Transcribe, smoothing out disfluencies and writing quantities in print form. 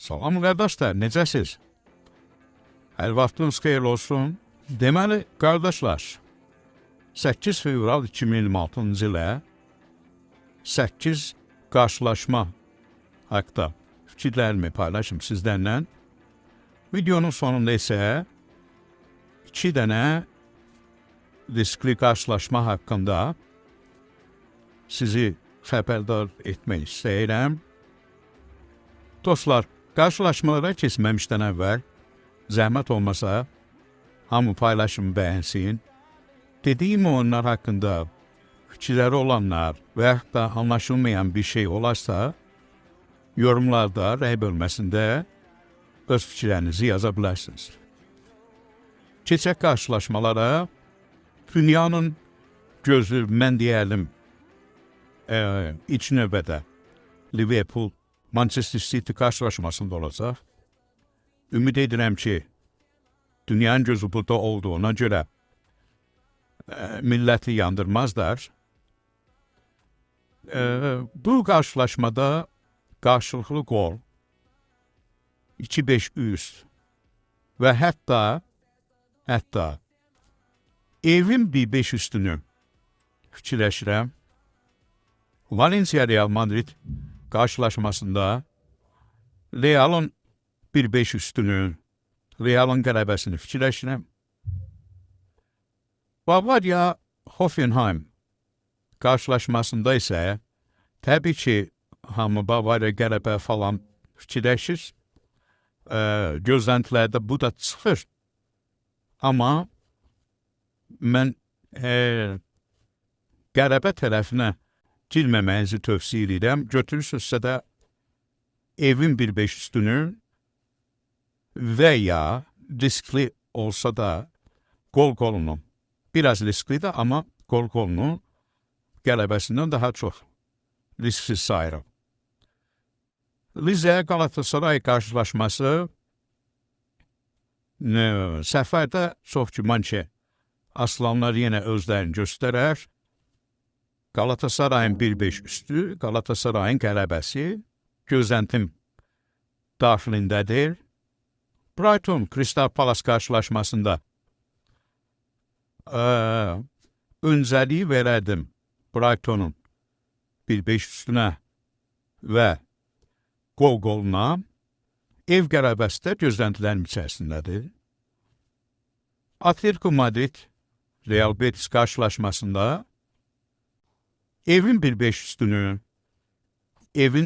Salam qardaşlar, necəsiz? Hər vaxtınız xeyir olsun. Deməli, qardaşlar, 8 fevral 2026-cı ilə 8 qarşılaşma haqda fikirlərimi paylaşım sizlərlə. Videonun sonunda isə 2 dənə riskli qarşılaşma haqqında sizi xəbərdar etmək istəyirəm. Dostlar, qarşılaşmalara keçməmişdən əvvəl, zəhmət olmasa, hamı paylaşım bəyənsin. Dediyim oyunlar haqqında fikirləri olanlar və yaxud da anlaşılmayan bir şey olarsa, yorumlarda, rəy bölməsində öz fikirlərinizi yaza bilərsiniz. Keçək qarşılaşmalara, dünyanın gözü, mən deyəlim, ilk növbədə Liverpool, Manchester City qarşılaşmasında olacaq. Ümid edirəm ki, dünyanın gözü burada olduğuna görə milləti yandırmazlar. Bu qarşılaşmada qarşılıqlı qol, 2-5 üst və hətta evin 1-5 üstünü fikirləşirəm. Valencia Real Madrid qarşılaşmasında Real'ın 1-5 üstünü, Real'ın qələbəsini fikirləşirəm. Bavaria Hoffenheim qarşılaşmasında isə təbii ki, hamı Bavaria qələbə falan fikirləşir. Gözləntilərdə bu da çıxır. Amma mən qələbə tərəfinə girməmənizi tövsiyə edirəm. Götürürsünüzsə də evin 1-5 üstünü və ya riskli olsa da qol-qolunu, biraz risklidir, amma qol-qolunu qələbəsindən daha çox risksiz sayırım. Rize Galatasaray qarşılaşması səfərdə çox güman ki, aslanlar yenə özlərini göstərər. Galatasarayın 1-5 üstü, Galatasarayın qələbəsi gözləntim daxilindədir. Brighton Crystal Palace qarşılaşmasında öncəliyi verərdim Brighton'un 1-5 üstünə və qol-qoluna. Ev qələbəsi də gözləntilərim içərisindədir. Atletico Madrid Real Betis qarşılaşmasında evin 1-5 üstünü, evin